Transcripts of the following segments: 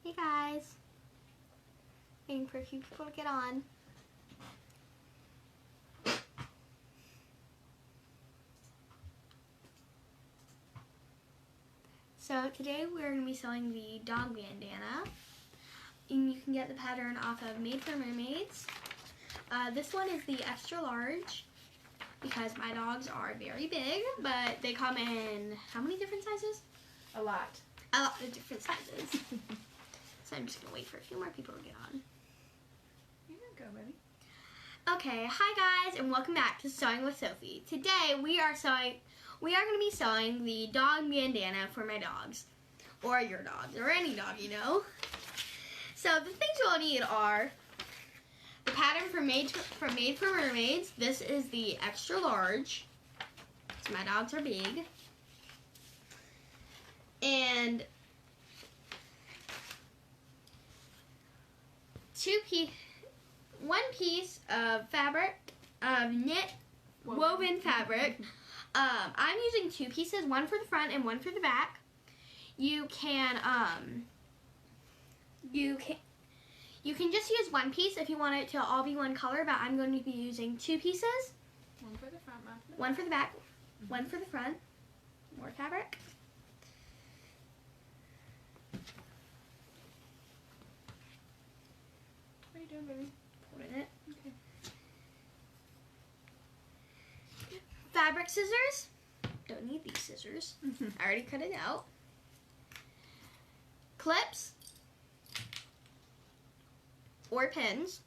Hey guys. Waiting for a few people to get on. So today we're going to be selling the dog bandana. And you can get the pattern off of Made for Mermaids. This one is the extra large because my dogs are very big, but they come in how many different sizes? A lot. A lot of different sizes. So I'm just going to wait for a few more people to get on. Here you go, baby. Okay, hi guys, and welcome back to Sewing with Sophie. Today we are going to be sewing the dog bandana for my dogs, or your dogs, or any dog, you know. So the things you'll need are the pattern from Made for Mermaids. This is the extra large, so my dogs are big, and one piece of fabric, knit woven fabric. I'm using two pieces, one for the front and one for the back. You can just use one piece if you want it to all be one color, but I'm going to be using two pieces. One for the front, one for the back, one for the front. More fabric. What are you doing, baby? Pulling it. Okay. Fabric scissors. Don't need these scissors. I already cut it out. Clips or pins.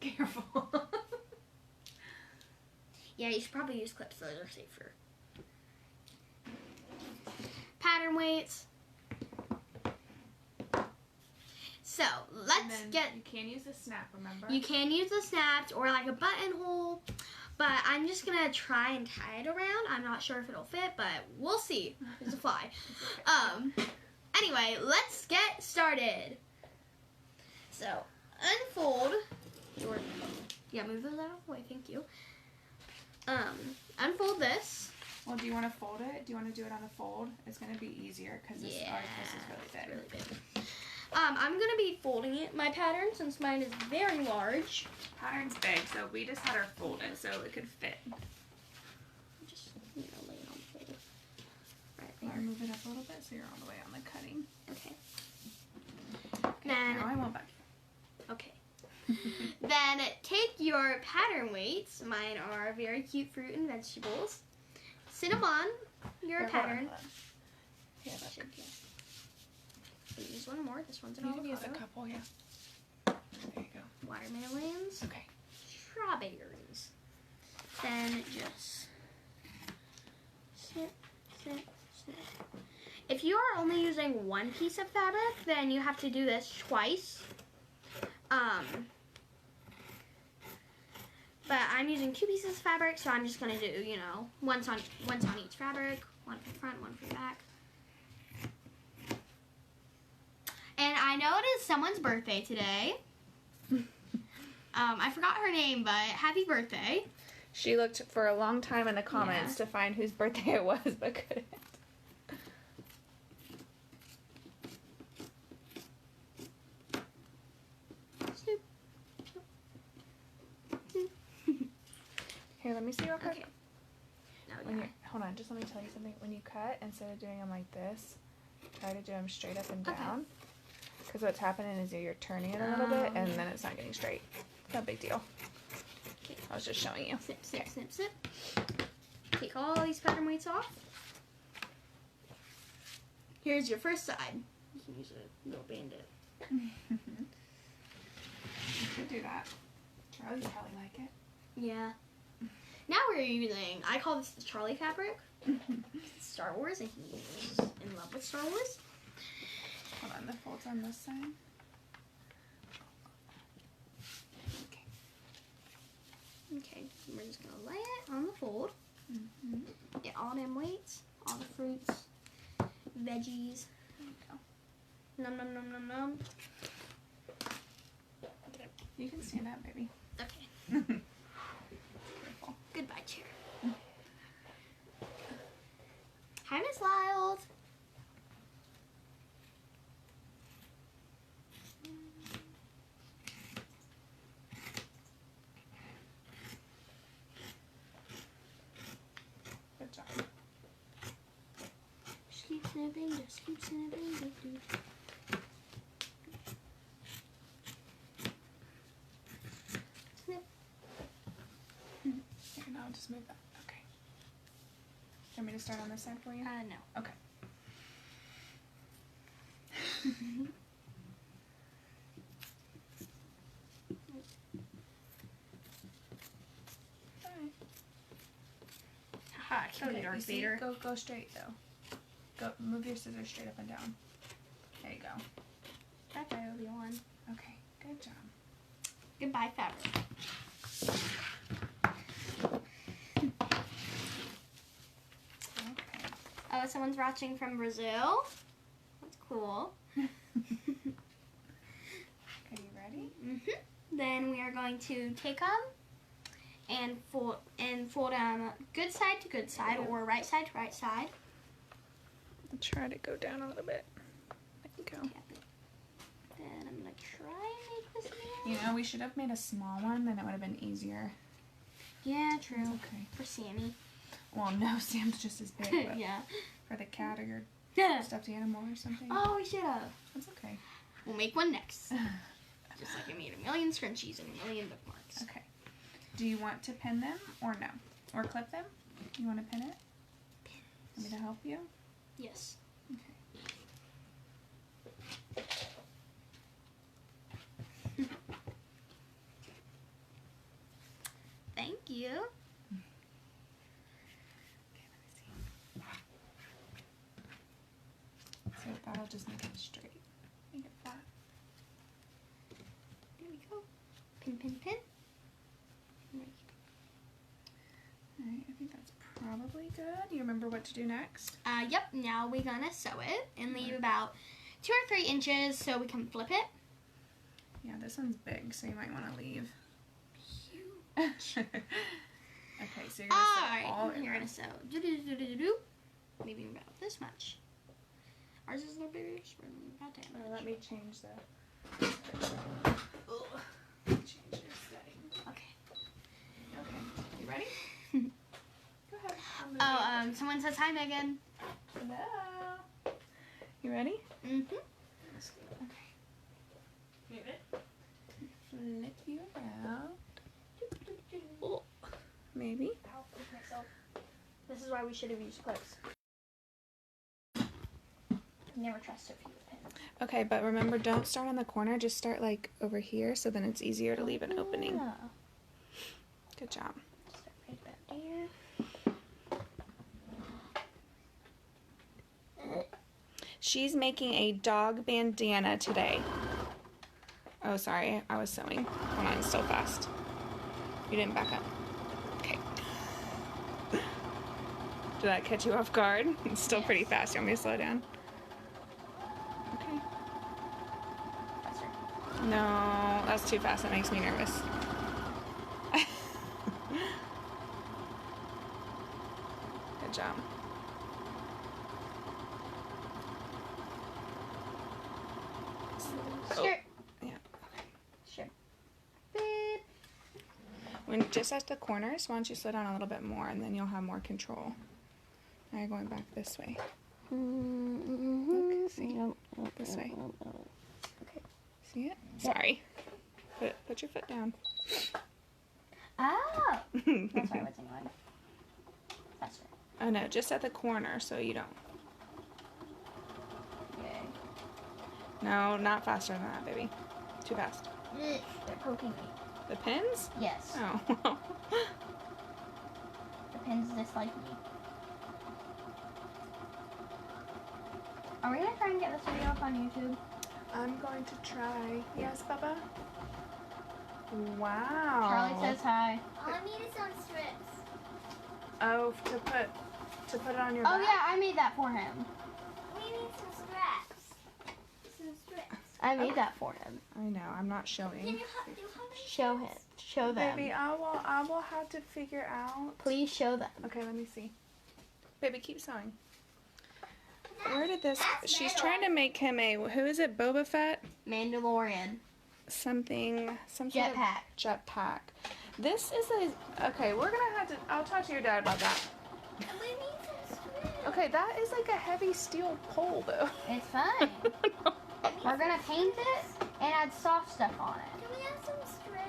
Careful. Yeah, you should probably use clips, those are safer. Pattern weights. So let's get. You can use a snap, remember? You can use the snaps or like a buttonhole, but I'm just gonna try and tie it around. I'm not sure if it'll fit, but we'll see. There's a fly. Anyway, let's get started. So unfold your. Yeah, move those out of the way. Thank you. Unfold this. Well, do you want to fold it? Do you want to do it on a fold? It's going to be easier because this is really big. I'm going to be folding it, my pattern, since mine is very large. Pattern's big, so we just had her fold it so it could fit. Just, lay it on the fold. Right Or there. move it up a little bit so you're all the way on the cutting. Okay. Then now I won't back you. Okay. Then take your pattern weights. Mine are very cute fruit and vegetables. Sit them on your pattern. Yeah, Use one more. This one's an you avocado. can use a couple, yeah. There you go. Watermelons. Okay. Strawberries. Then just snip, snip, snip. If you are only using one piece of fabric, then you have to do this twice. But I'm using two pieces of fabric, so I'm just gonna do, once on each fabric, one for the front, one for the back. And I know it is someone's birthday today. I forgot her name, but happy birthday. She looked for a long time in the comments to find whose birthday it was, but couldn't. Here, let me see real quick. Okay. Hold on, just let me tell you something. When you cut, instead of doing them like this, try to do them straight up and down. Because what's happening is you're turning it a little bit, and then it's not getting straight. No big deal. Okay. I was just showing you. Snip, snip, snip, snip. Take all these pattern weights off. Here's your first side. You can use a little bandit. You could do that. Charlie's probably like it. Yeah. Now we're using, I call this the Charlie fabric. Star Wars, and he's in love with Star Wars. Hold on, the fold's on this side. Okay, we're just gonna lay it on the fold. Get all them weights, all the fruits, veggies. There you go. Num num num num num. You can stand up, baby. Okay. Goodbye, chair. Hi, Miss Lyles. snipping, just keep snipping. Snip. Here, now I'll just move that. Okay. You want me to start on this side for you? No. Okay. Haha, Okay, Darth you see? Vader. Go straight though. Go move your scissors straight up and down. There you go. Bye-bye, Obi-Wan. Okay, good job. Goodbye, fabric. Okay. Oh, someone's watching from Brazil. That's cool. Okay, you ready? Then we are going to take them and fold them good side to good side or right side to right side. Try to go down a little bit. There you go. Then I'm gonna try and make this one. You know, we should have made a small one, then it would have been easier. Yeah, true. It's okay. For Sammy. Well, no, Sam's just as big, but Yeah. for the cat or your Yeah. stuffed animal or something. Oh, we should have. That's okay. We'll make one next. Just like I made a million scrunchies and a million bookmarks. Okay. Do you want to pin them or no? Or clip them? You want to pin it? Want me to help you? Yes. Okay. Thank you. Okay, let me see. So that'll just make it straight. Make it flat. There we go. Pin, pin, pin. Alright, I think that's probably good. You remember what to do next? Yep. Now we're gonna sew it and leave about 2 or 3 inches so we can flip it. Yeah, this one's big, so you might want to leave. Okay, so you're gonna sew all Alright, you're gonna sew. Maybe about this much. Ours is a little bigger. About that much. let me change the. Change your setting. Okay. Okay, you ready? Go ahead. Oh, someone says hi, Megan. Hello. You ready? Mm-hmm. Okay. Move it. Flip you around. Maybe. This is why we should have used clips. Never trust Sophie with pins. Okay, but remember, don't start on the corner. Just start like over here, so then it's easier to leave an opening. Yeah. Good job. Start right about there. She's making a dog bandana today. Oh, sorry, I was sewing. Hold on, it's so fast. You didn't back up. Okay. Did that catch you off guard? It's still pretty fast. You want me to slow down? Okay. Faster. No, that's too fast. That makes me nervous. Good job. Sure. Yeah. Sure. Beep. When just at the corners, why don't you slow down a little bit more, and then you'll have more control. Now you're going back this way. Look, see, this way. Okay. See it? Sorry. Put your foot down. Oh! That's why I wasn't going faster. Oh no, just at the corner, so you don't. Okay. No, not faster than that, baby. Too fast. They're poking me. The pins? Yes. Oh. The pins dislike me. Are we gonna try and get this video up on YouTube? I'm going to try. Yes, Bubba? Wow. Charlie says hi. All I need is some strips. Oh, to put it on your Oh back? yeah, I made that for him. We need some straps. Some strips. I made that for him. I know, I'm not Can showing. you do you have any Show him. Show them. Baby, I will have to figure out. Please show them. Okay, let me see. Baby, keep sewing. Where did this... That's She's metal. trying to make him a... Who is it? Boba Fett? Mandalorian. Something... Some sort of Jetpack. jetpack. This is a... Okay, we're gonna have to... I'll talk to your dad about that. And we need some strips. Okay, that is like a heavy steel pole, though. It's fine. We're gonna paint it and add soft stuff on it. Can we have some strips?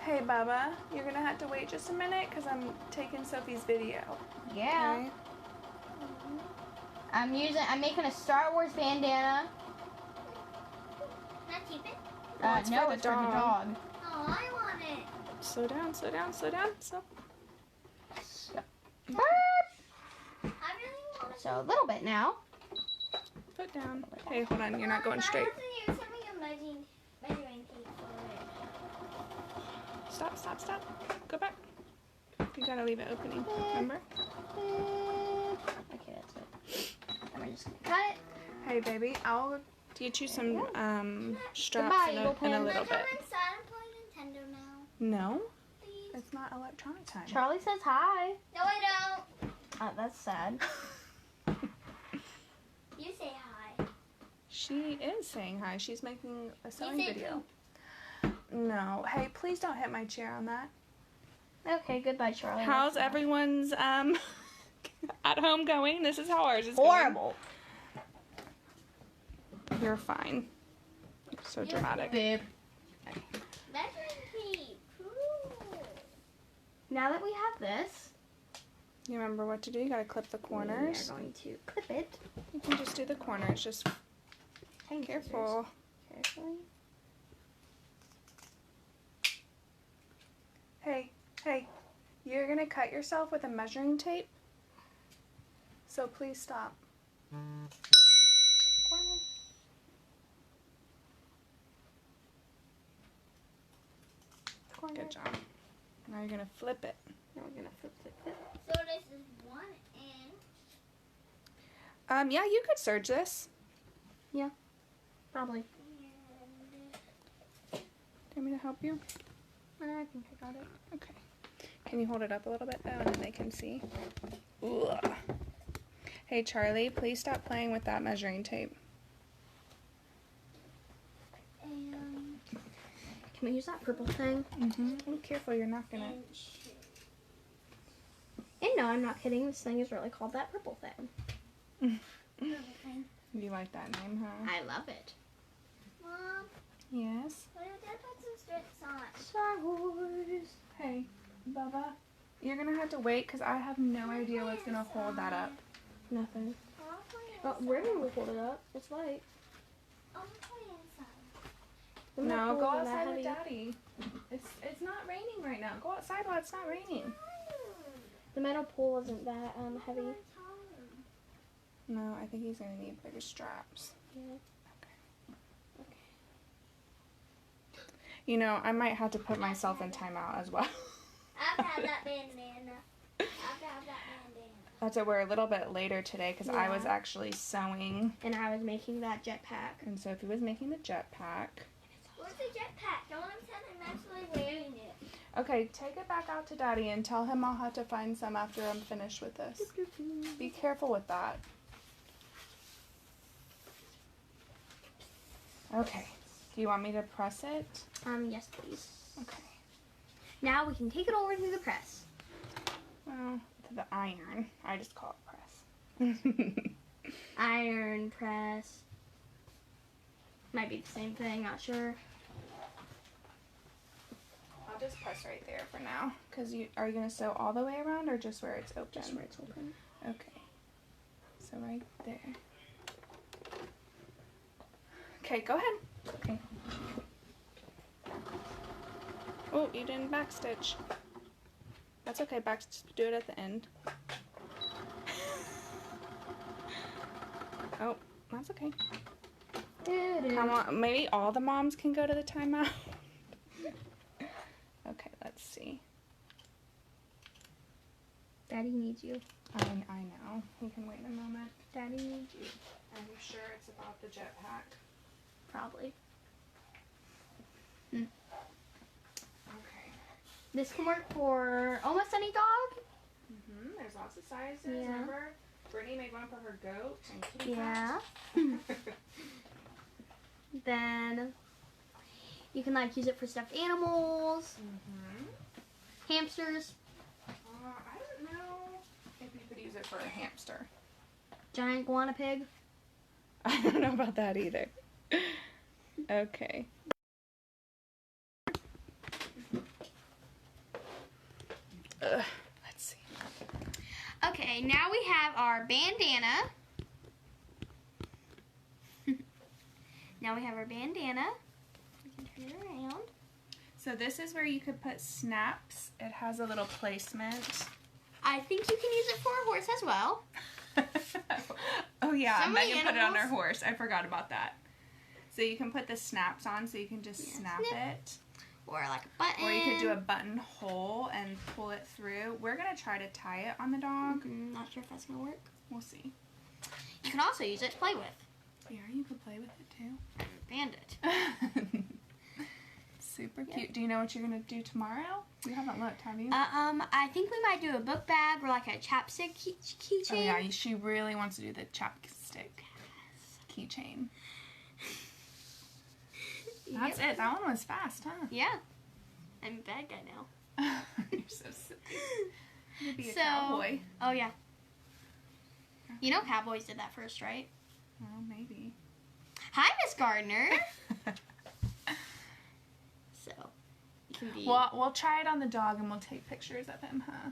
Hey, Bubba, you're gonna have to wait just a minute because I'm taking Sophie's video. Yeah. Okay? I'm making a Star Wars bandana. Can I keep it? No, it's for the it's for the dog. Oh, I want it. Slow down, slow down, slow down. So. Burp. I really want it. So a little bit now. Put down. Hey, hold on, you're not going straight. I have to use something of measuring tape for it. Stop, stop, stop. Go back. You gotta leave it opening, remember? Okay, that's it. And we're just gonna cut it. Hey, baby, I'll get you some straps Goodbye, in Eagle a Pin. little Can I bit. come inside and play Nintendo now, No, please? it's not electronic time. Charlie says hi. No, I don't. Oh, that's sad. You say hi. She is saying hi. She's making a sewing say video. No. Hey, please don't hit my chair on that. Okay, goodbye, Charlie. How's That's everyone's at home going? This is how ours is horrible. going. You're fine. You're so dramatic. Babe. Measuring tape. Cool. Now that we have this, You remember what to do? You gotta clip the corners. we are going to clip it. You can just do the corners. Just Tiny careful. scissors. Carefully. Hey, you're gonna cut yourself with a measuring tape. So please stop. Corner. Good job. Now you're gonna flip it. Now we're gonna flip, flip, flip. So this is 1 inch. Yeah, you could serge this. Probably. Do you want me to help you? I think I got it. Okay. Can you hold it up a little bit though, and then they can see? Ugh. Hey Charlie, please stop playing with that measuring tape. And Can we use that purple thing? Oh, careful, you're not gonna. inch. And no, I'm not kidding. This thing is really called that purple thing. Okay. You like that name, huh? I love it. Mom, Yes. what if I put some strips on? Star Wars. Hey, Bubba, you're gonna have to wait because I have no idea what's gonna hold that up. Nothing. I'll play Oh, inside. we're gonna hold it up. It's light. I'll play inside. I'm not No, go holding that outside with heavy. Daddy. It's not raining right now. Go outside while it's not raining. The metal pole isn't that heavy. No, I think he's gonna need bigger straps. Yeah. You know, I might have to put myself in timeout as well. I have to have that bandana. I have to have that bandana. That's why we're a little bit later today because I was Yeah. actually sewing And I was making that jetpack. and Sophie was making the jetpack. Where's the jetpack? Don't understand. I'm actually wearing it. Okay, take it back out to Daddy and tell him I'll have to find some after I'm finished with this. Be careful with that. Okay. Do you want me to press it? Yes, please. Okay. Now we can take it over to the press. Well, to the iron. I just call it press. Iron press. Might be the same thing, not sure. I'll just press right there for now. Because are you going to sew all the way around or just where it's open? Just where it's open. Okay. So right there. Okay, go ahead. Okay. Oh, you didn't backstitch. That's okay, do it at the end. Oh, that's okay. Come on, maybe all the moms can go to the timeout. Okay, let's see. Daddy needs you. I know. He can wait a moment. Daddy needs you. Are you sure it's about the jetpack? Probably. Okay. This can work for almost any dog. There's lots of sizes. Yeah. Remember, Brittany made one for her goat and kitty Yeah. cat. Then you can like use it for stuffed animals, hamsters. I don't know if you could use it for a hamster. Giant guana pig. I don't know about that either. Okay. Let's see. Okay, now we have our bandana. Now we have our bandana. We can turn it around. So this is where you could put snaps. It has a little placement. I think you can use it for a horse as well. Oh yeah, So many Megan put it on her animals. horse. I forgot about that. So you can put the snaps on so you can just snap it. Or like a button. Or you could do a buttonhole and pull it through. We're going to try to tie it on the dog. Not sure if that's going to work. We'll see. You can also use it to play with. Yeah, you could play with it too. Bandit. Super cute. Do you know what you're going to do tomorrow? You haven't looked, have you? I think we might do a book bag or like a chapstick keychain. Oh yeah, she really wants to do the chapstick keychain. That's it. That one was fast, huh? Yeah. I'm a bad guy now. You're so silly. You'd be a So- cowboy. Oh, yeah. You know cowboys did that first, right? Well, maybe. Hi, Miss Gardner. So, you can be... Well, we'll try it on the dog and we'll take pictures of him, huh?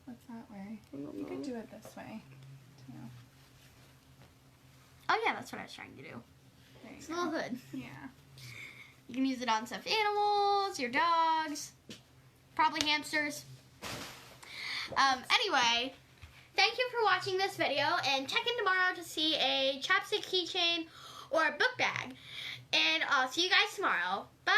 What's that way? You could do it this way, too. Oh, yeah, that's what I was trying to do. There you It's a go. little hood. Yeah. You can use it on stuffed animals, your dogs, probably hamsters. Anyway, thank you for watching this video, and check in tomorrow to see a chapstick keychain or a book bag. And I'll see you guys tomorrow. Bye!